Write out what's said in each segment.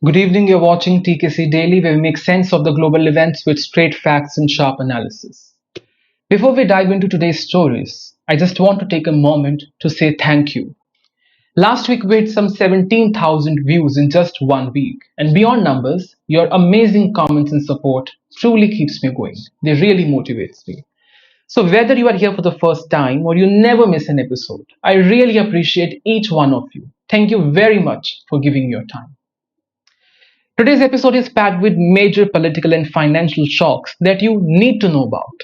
Good evening, you're watching TKC Daily, where we make sense of the global events with straight facts and sharp analysis. Before we dive into today's stories, I just want to take a moment to say thank you. Last week we had some 17,000 views in just 1 week, and beyond numbers, your amazing comments and support truly keeps me going. They really motivates me. So whether you are here for the first time or you never miss an episode, I really appreciate each one of you. Thank you very much for giving your time. Today's episode is packed with major political and financial shocks that you need to know about.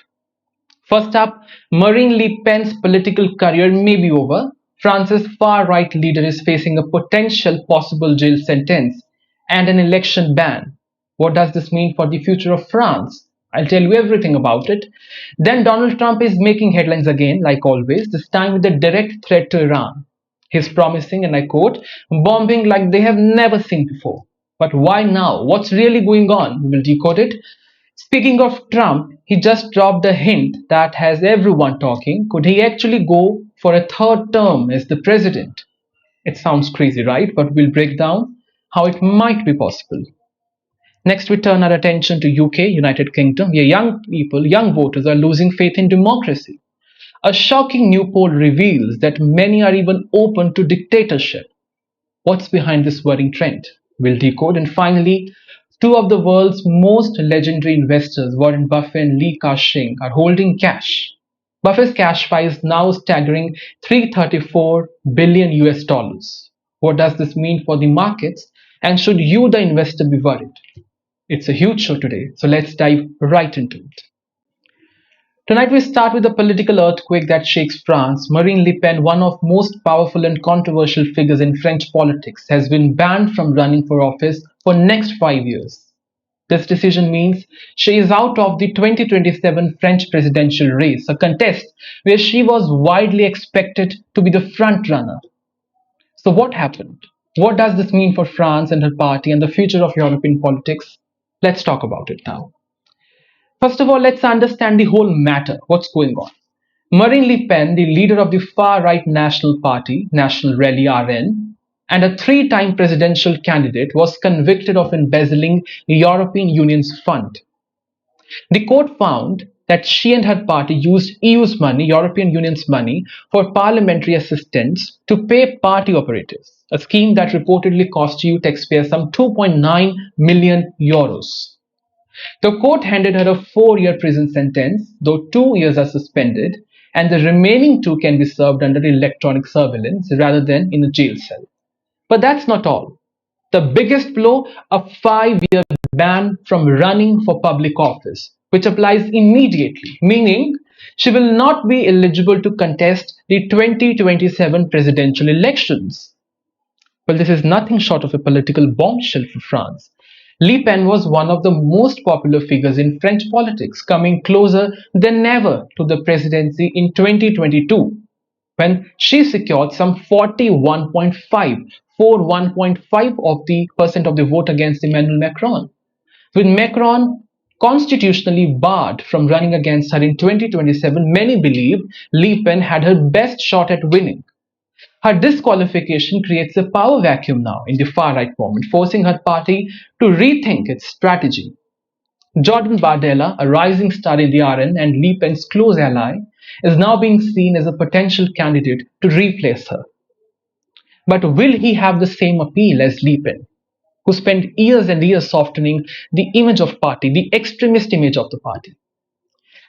First up, Marine Le Pen's political career may be over. France's far-right leader is facing a potential possible jail sentence and an election ban. What does this mean for the future of France? I'll tell you everything about it. Then Donald Trump is making headlines again, like always, this time with a direct threat to Iran. He's promising, and I quote, bombing like they have never seen before. But why now? What's really going on? We will decode it. Speaking of Trump, he just dropped a hint that has everyone talking. Could he actually go for a third term as the president? It sounds crazy, right? But we'll break down how it might be possible. Next, we turn our attention to UK, United Kingdom, where young people, young voters are losing faith in democracy. A shocking new poll reveals that many are even open to dictatorship. What's behind this worrying trend? We'll decode. And finally, two of the world's most legendary investors, Warren Buffett and Li Ka-shing, are holding cash. Buffett's cash pile is now staggering 334 billion US dollars. What does this mean for the markets? And should you, the investor, be worried? It's a huge show today, so let's dive right into it. Tonight we start with a political earthquake that shakes France. Marine Le Pen, one of most powerful and controversial figures in French politics, has been banned from running for office for next 5 years. This decision means she is out of the 2027 French presidential race, a contest where she was widely expected to be the front runner. So what happened? What does this mean for France and her party and the future of European politics? Let's talk about it now. First of all, let's understand the whole matter. What's going on? Marine Le Pen, the leader of the far-right National Party, National Rally RN, and a three-time presidential candidate, was convicted of embezzling the European Union's fund. The court found that she and her party used EU's money, European Union's money, for parliamentary assistance to pay party operatives, a scheme that reportedly cost EU taxpayers some 2.9 million euros. The court handed her a 4-year prison sentence, though 2 years are suspended, and the remaining 2 can be served under electronic surveillance rather than in a jail cell. But that's not all. The biggest blow, a 5-year ban from running for public office, which applies immediately, meaning she will not be eligible to contest the 2027 presidential elections. Well, this is nothing short of a political bombshell for France. Le Pen was one of the most popular figures in French politics, coming closer than ever to the presidency in 2022, when she secured some 41.5 of the percent of the vote against Emmanuel Macron. With Macron constitutionally barred from running against her in 2027, many believe Le Pen had her best shot at winning. Her disqualification creates a power vacuum now in the far-right movement, forcing her party to rethink its strategy. Jordan Bardella, a rising star in the RN and Le Pen's close ally, is now being seen as a potential candidate to replace her. But will he have the same appeal as Le Pen, who spent years and years softening the image of party, the extremist image of the party?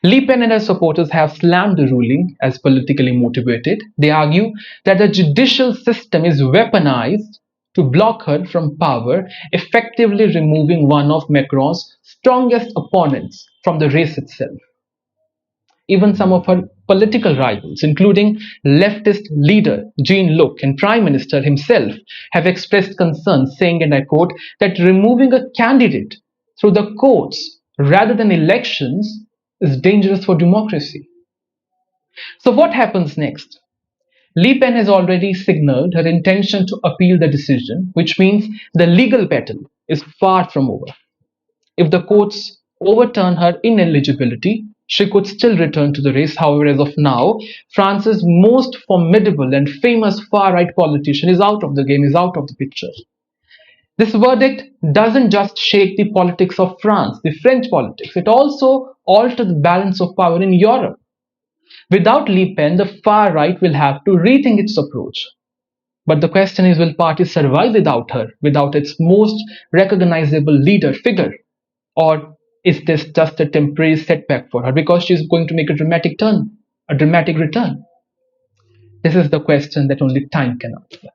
Le Pen and her supporters have slammed the ruling as politically motivated. They argue that the judicial system is weaponized to block her from power, effectively removing one of Macron's strongest opponents from the race itself. Even some of her political rivals, including leftist leader Jean-Luc and Prime Minister himself, have expressed concern, saying, and I quote, that removing a candidate through the courts rather than elections is dangerous for democracy. So what happens next? Le Pen has already signaled her intention to appeal the decision, which means the legal battle is far from over. If the courts overturn her ineligibility, she could still return to the race. However, as of now, France's most formidable and famous far-right politician is out of the game, is out of the picture. This verdict doesn't just shake the politics of France, the French politics, it also alters the balance of power in Europe. Without Le Pen, the far right will have to rethink its approach. But the question is, will party survive without her, without its most recognizable leader figure? Or is this just a temporary setback for her because she's going to make a dramatic turn, a dramatic return? This is the question that only time can answer.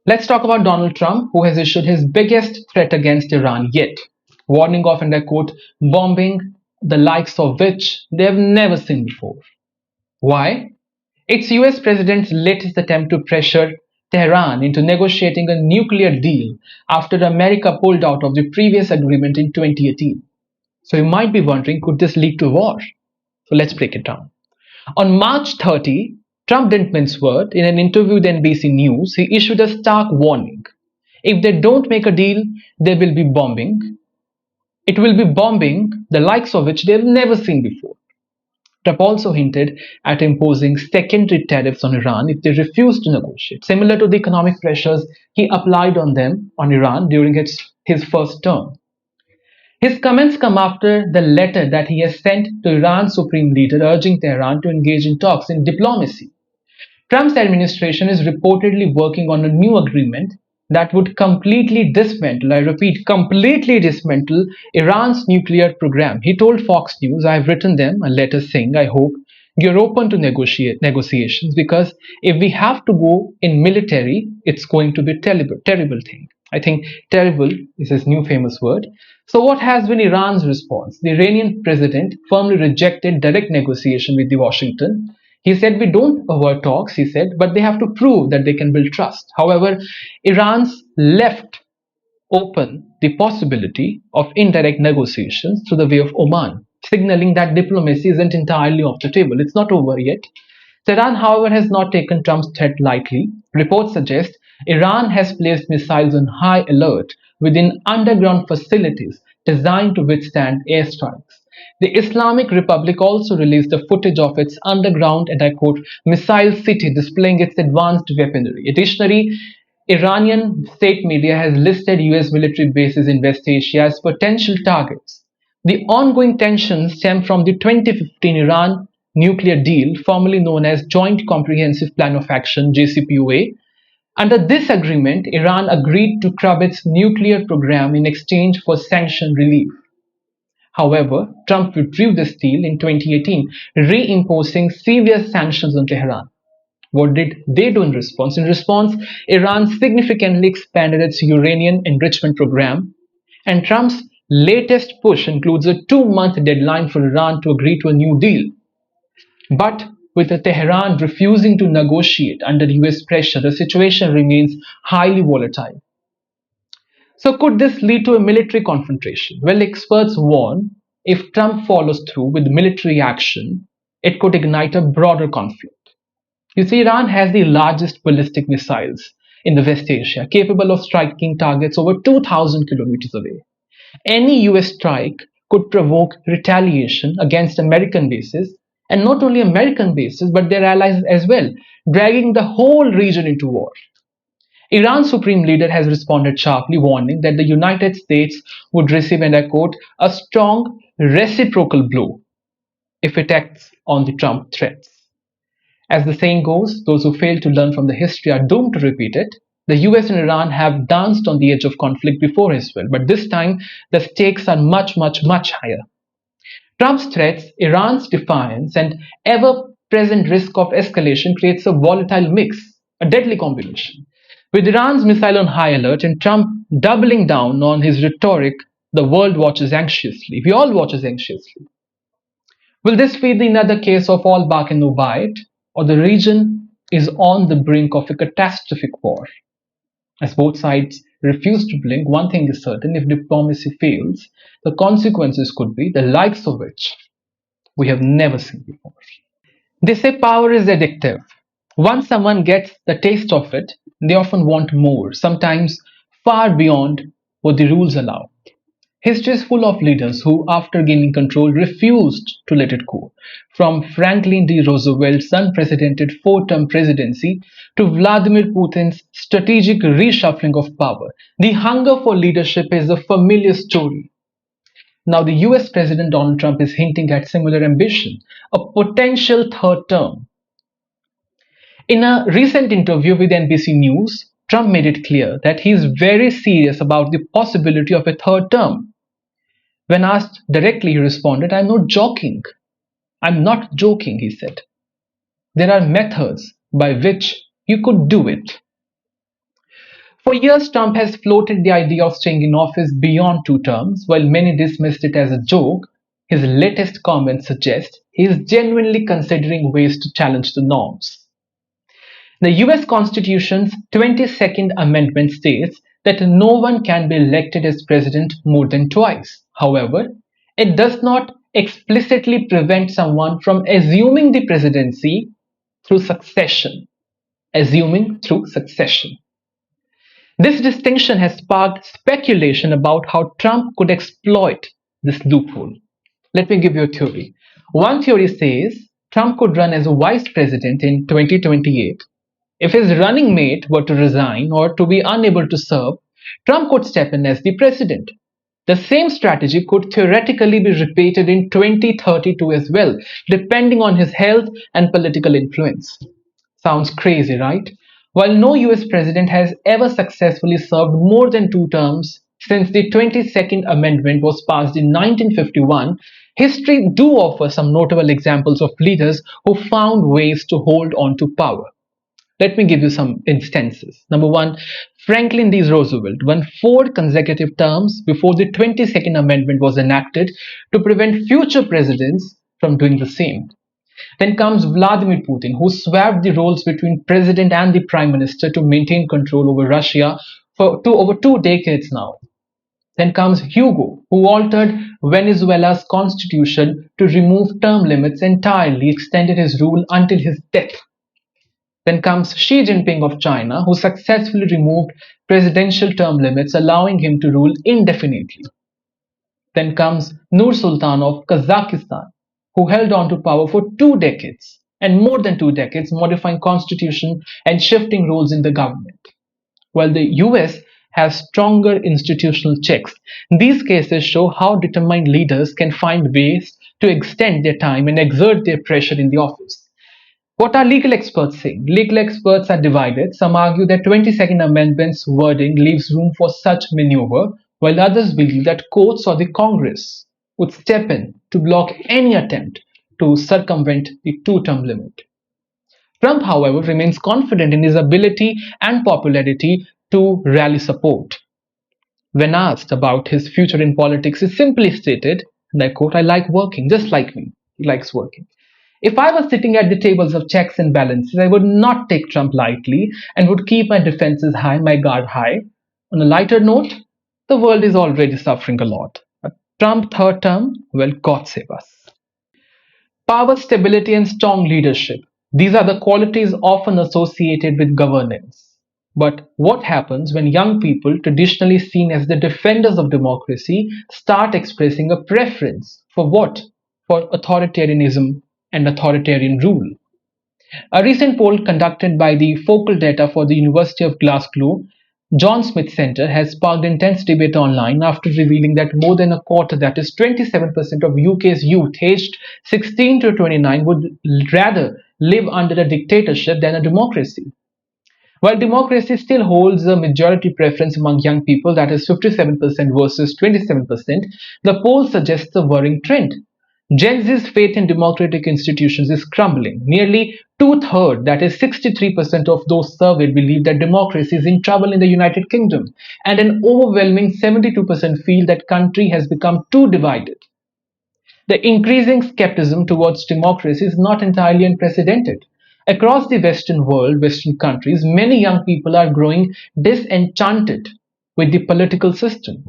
Let's talk about Donald Trump, who has issued his biggest threat against Iran yet, warning of, and I quote, bombing the likes of which they have never seen before. Why? It's US President's latest attempt to pressure Tehran into negotiating a nuclear deal after America pulled out of the previous agreement in 2018. So you might be wondering, could this lead to war? So let's break it down. On March 30, Trump didn't mince words. In an interview with NBC News, he issued a stark warning. If they don't make a deal, there will be bombing. It will be bombing the likes of which they have never seen before. Trump also hinted at imposing secondary tariffs on Iran if they refuse to negotiate, similar to the economic pressures he applied on them, on Iran, during his first term. His comments come after the letter that he has sent to Iran's supreme leader urging Tehran to engage in talks in diplomacy. Trump's administration is reportedly working on a new agreement that would completely dismantle, I repeat, completely dismantle Iran's nuclear program. He told Fox News, I have written them a letter saying, I hope you're open to negotiations because if we have to go in military, it's going to be a terrible thing. I think terrible is his new famous word. So what has been Iran's response? The Iranian president firmly rejected direct negotiation with Washington. He said, we don't avoid talks, he said, but they have to prove that they can build trust. However, Iran's left open the possibility of indirect negotiations through the way of Oman, signaling that diplomacy isn't entirely off the table. It's not over yet. Tehran, however, has not taken Trump's threat lightly. Reports suggest Iran has placed missiles on high alert within underground facilities designed to withstand airstrikes. The Islamic Republic also released the footage of its underground, and I quote, missile city displaying its advanced weaponry. Additionally, Iranian state media has listed US military bases in West Asia as potential targets. The ongoing tensions stem from the 2015 Iran nuclear deal, formerly known as Joint Comprehensive Plan of Action (JCPOA). Under this agreement, Iran agreed to curb its nuclear program in exchange for sanction relief. However, Trump withdrew this deal in 2018, reimposing severe sanctions on Tehran. What did they do in response? In response, Iran significantly expanded its uranium enrichment program, and Trump's latest push includes a 2-month deadline for Iran to agree to a new deal. But with Tehran refusing to negotiate under US pressure, the situation remains highly volatile. So could this lead to a military confrontation? Well, experts warn if Trump follows through with military action, it could ignite a broader conflict. You see, Iran has the largest ballistic missiles in the West Asia, capable of striking targets over 2,000 kilometers away. Any US strike could provoke retaliation against American bases, and not only American bases, but their allies as well, dragging the whole region into war. Iran's supreme leader has responded sharply, warning that the United States would receive, and I quote, a strong reciprocal blow if it acts on the Trump threats. As the saying goes, those who fail to learn from the history are doomed to repeat it. The US and Iran have danced on the edge of conflict before as well, but this time the stakes are much higher. Trump's threats, Iran's defiance, and ever-present risk of escalation creates a volatile mix, a deadly combination. With Iran's missile on high alert and Trump doubling down on his rhetoric, the world watches anxiously. We all watch anxiously. Will this be another case of all bark and no bite, or the region is on the brink of a catastrophic war? As both sides refuse to blink, one thing is certain: if diplomacy fails, the consequences could be the likes of which we have never seen before. They say power is addictive. Once someone gets the taste of it, they often want more, sometimes far beyond what the rules allow. History is full of leaders who, after gaining control, refused to let it go. From Franklin D. Roosevelt's unprecedented four-term presidency to Vladimir Putin's strategic reshuffling of power, the hunger for leadership is a familiar story. Now, the US President Donald Trump is hinting at similar ambition, a potential third term. In a recent interview with NBC News, Trump made it clear that he is very serious about the possibility of a third term. When asked directly, he responded, I'm not joking. I'm not joking, he said. There are methods by which you could do it. For years, Trump has floated the idea of staying in office beyond two terms. While many dismissed it as a joke, his latest comments suggest he is genuinely considering ways to challenge the norms. The US Constitution's 22nd Amendment states that no one can be elected as president more than twice. However, it does not explicitly prevent someone from assuming the presidency through succession. Assuming through succession. This distinction has sparked speculation about how Trump could exploit this loophole. Let me give you a theory. One theory says Trump could run as a vice president in 2028. If his running mate were to resign or to be unable to serve, Trump could step in as the president. The same strategy could theoretically be repeated in 2032 as well, depending on his health and political influence. Sounds crazy, right? While no US president has ever successfully served more than two terms since the 22nd Amendment was passed in 1951, history do offer some notable examples of leaders who found ways to hold on to power. Let me give you some instances. Number one, Franklin D. Roosevelt won 4 consecutive terms before the 22nd Amendment was enacted to prevent future presidents from doing the same. Then comes Vladimir Putin, who swapped the roles between president and the prime minister to maintain control over Russia for over 2 decades now. Then comes Hugo, who altered Venezuela's constitution to remove term limits entirely, extended his rule until his death. Then comes Xi Jinping of China, who successfully removed presidential term limits, allowing him to rule indefinitely. Then comes Nur Sultan of Kazakhstan, who held on to power for 2 decades and more than 2 decades, modifying constitution and shifting roles in the government. While the US has stronger institutional checks, these cases show how determined leaders can find ways to extend their time and exert their pressure in the office. What are legal experts saying? Legal experts are divided. Some argue that 22nd Amendment's wording leaves room for such maneuver, while others believe that courts or the Congress would step in to block any attempt to circumvent the two-term limit. Trump, however, remains confident in his ability and popularity to rally support. When asked about his future in politics, he simply stated, and I quote, I like working, just like me. He likes working. If I was sitting at the tables of checks and balances, I would not take Trump lightly and would keep my defenses high, my guard high. On a lighter note, the world is already suffering a lot. A Trump third term, well, God save us. Power, stability, and strong leadership. These are the qualities often associated with governance. But what happens when young people, traditionally seen as the defenders of democracy, start expressing a preference for what? For authoritarianism and authoritarian rule. A recent poll conducted by the Focal Data for the University of Glasgow John Smith Center has sparked intense debate online after revealing that more than a quarter, that is 27% of UK's youth aged 16 to 29 would rather live under a dictatorship than a democracy. While democracy still holds a majority preference among young people, that is 57% versus 27%, the poll suggests a worrying trend. Gen Z's faith in democratic institutions is crumbling. Nearly two-thirds, that is 63% of those surveyed, believe that democracy is in trouble in the United Kingdom, and an overwhelming 72% feel that country has become too divided. The increasing skepticism towards democracy is not entirely unprecedented. Across the Western world, Western countries, many young people are growing disenchanted with the political system.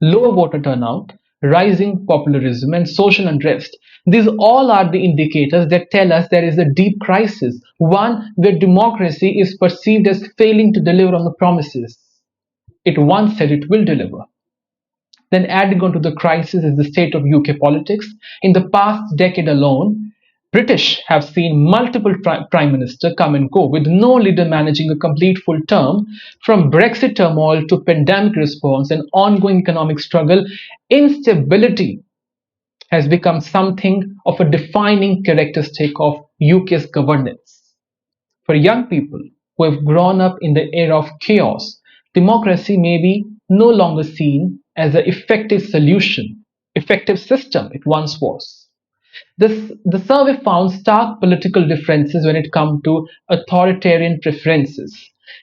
Lower voter turnout, rising popularism, and social unrest. These all are the indicators that tell us there is a deep crisis, one where democracy is perceived as failing to deliver on the promises it once said it will deliver. Then adding on to the crisis is the state of UK politics. In the past decade alone, British have seen multiple prime ministers come and go, with no leader managing a complete full term. From Brexit turmoil to pandemic response and ongoing economic struggle, instability has become something of a defining characteristic of UK's governance. For young people who have grown up in the era of chaos, democracy may be no longer seen as an effective solution, effective system it once was. The survey found stark political differences when it comes to authoritarian preferences.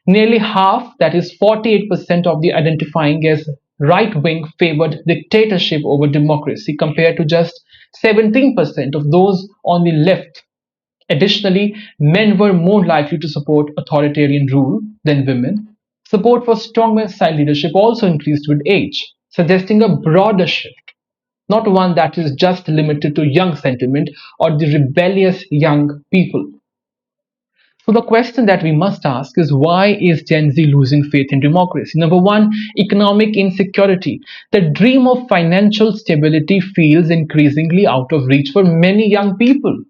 Nearly half, that is 48% of the identifying as right wing favored dictatorship over democracy compared to just 17% of those on the left. Additionally, men were more likely to support authoritarian rule than women. Support for strong male leadership also increased with age, suggesting a broader shift, not one that is just limited to young sentiment or the rebellious young people. So the question that we must ask is, why is Gen Z losing faith in democracy? Number one, economic insecurity. The dream of financial stability feels increasingly out of reach for many young people.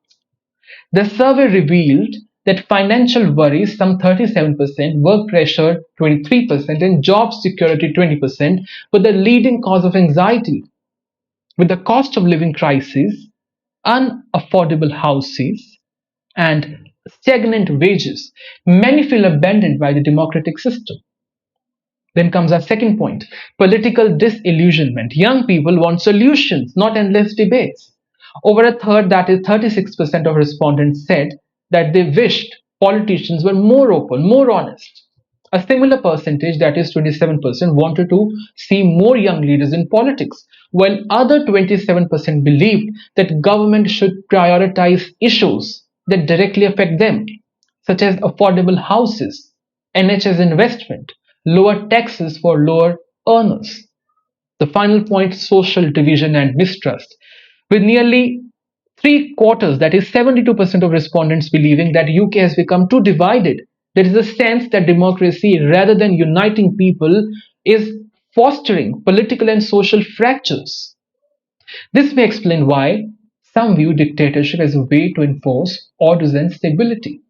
The survey revealed that financial worries, some 37%, work pressure 23%, and job security 20%, were the leading cause of anxiety. With the cost of living crisis, unaffordable houses, and stagnant wages, many feel abandoned by the democratic system. Then comes our second point, political disillusionment. Young people want solutions, not endless debates. Over a third, that is 36% of respondents, said that they wished politicians were more open, more honest. A similar percentage, that is 27%, wanted to see more young leaders in politics, while other 27% believed that government should prioritize issues that directly affect them, such as affordable houses, NHS investment, lower taxes for lower earners. The final point, social division and mistrust. With nearly three quarters, that is 72% of respondents believing that UK has become too divided, there is a sense that democracy, rather than uniting people, is fostering political and social fractures. This may explain why some view dictatorship as a way to enforce orders and stability.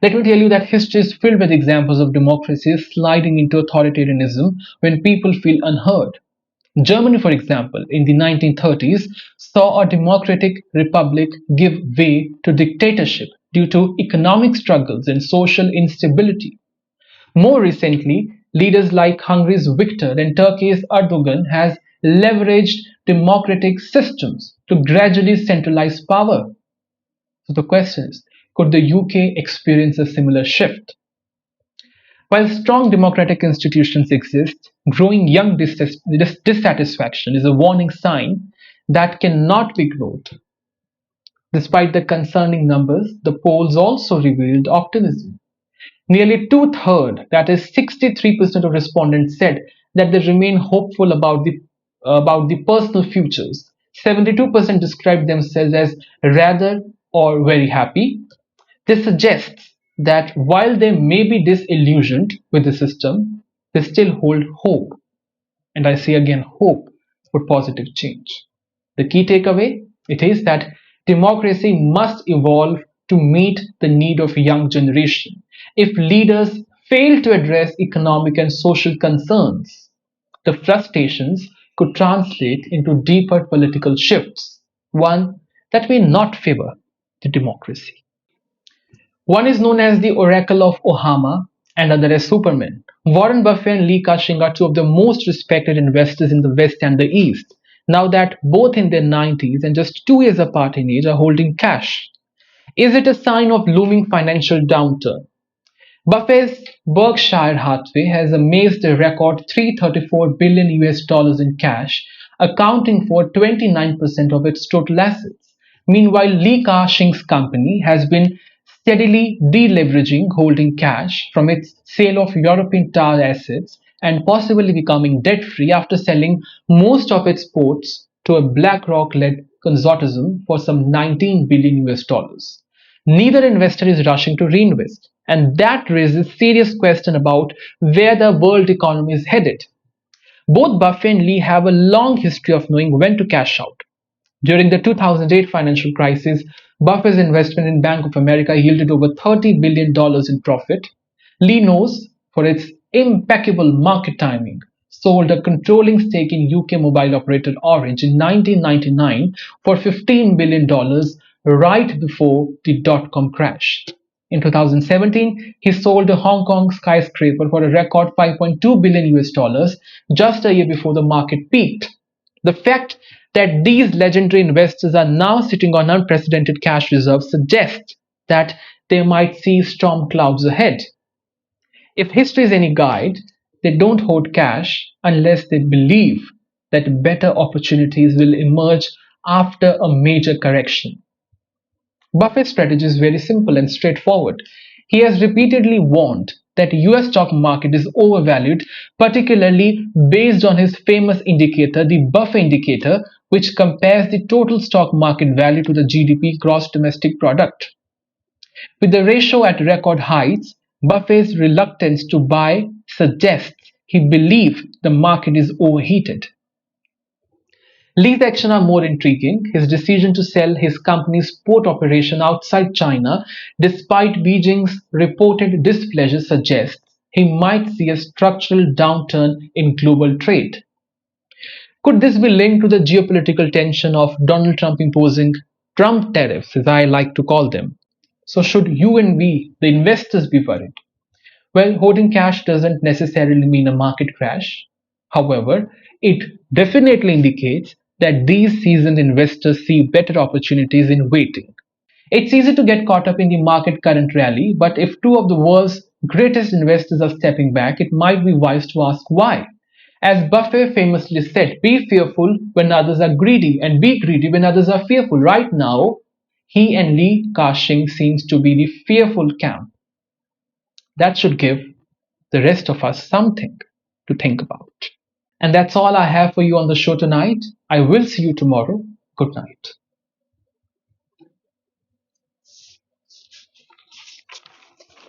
Let me tell you that history is filled with examples of democracies sliding into authoritarianism when people feel unheard. Germany, for example, in the 1930s saw a democratic republic give way to dictatorship due to economic struggles and social instability. More recently, leaders like Hungary's Viktor and Turkey's Erdogan has leveraged democratic systems to gradually centralize power. So the question is, could the UK experience a similar shift? While strong democratic institutions exist, growing young dissatisfaction is a warning sign that cannot be ignored. Despite the concerning numbers, the polls also revealed optimism. Nearly two-thirds, that is 63% of respondents, said that they remain hopeful about the personal futures. 72% described themselves as rather or very happy. This suggests that while they may be disillusioned with the system, they still hold hope. And I say again, hope for positive change. The key takeaway, it is that democracy must evolve to meet the need of young generation. If leaders fail to address economic and social concerns, the frustrations could translate into deeper political shifts, one that may not favor the democracy. One is known as the Oracle of Ohama and other as Superman. Warren Buffett and Lee Ka-shing are two of the most respected investors in the West and the East, now that both in their 90s and just 2 years apart in age are holding cash. Is it a sign of looming financial downturn? Buffett's Berkshire Hathaway has amassed a record 334 billion US dollars in cash, accounting for 29% of its total assets. Meanwhile, Lee Ka-shing's company has been steadily deleveraging, holding cash from its sale of European tower assets and possibly becoming debt-free after selling most of its ports to a BlackRock-led consortium for some 19 billion US dollars. Neither investor is rushing to reinvest, and that raises serious question about where the world economy is headed. Both Buffett and Lee have a long history of knowing when to cash out. During the 2008 financial crisis, Buffett's investment in Bank of America yielded over $30 billion in profit. Lee knows for its impeccable market timing, sold a controlling stake in UK mobile operator Orange in 1999 for $15 billion right before the dot-com crash. In 2017, he sold a Hong Kong skyscraper for a record 5.2 billion US dollars just a year before the market peaked. The fact that these legendary investors are now sitting on unprecedented cash reserves suggests that they might see storm clouds ahead. If history is any guide, they don't hoard cash unless they believe that better opportunities will emerge after a major correction. Buffett's strategy is very simple and straightforward. He has repeatedly warned that US stock market is overvalued, particularly based on his famous indicator, the Buffett indicator, which compares the total stock market value to the GDP gross domestic product. With the ratio at record heights, Buffett's reluctance to buy suggests he believes the market is overheated. Lee's actions are more intriguing. His decision to sell his company's port operation outside China, despite Beijing's reported displeasure, suggests he might see a structural downturn in global trade. Could this be linked to the geopolitical tension of Donald Trump imposing Trump tariffs, as I like to call them? So should you and we, the investors, be worried? Well, holding cash doesn't necessarily mean a market crash. However, it definitely indicates that these seasoned investors see better opportunities in waiting. It's easy to get caught up in the market current rally, but if two of the world's greatest investors are stepping back, it might be wise to ask why. As Buffett famously said, be fearful when others are greedy and be greedy when others are fearful. Right now, he and Li Ka-shing seems to be the fearful camp. That should give the rest of us something to think about. And that's all I have for you on the show tonight. I will see you tomorrow. Good night.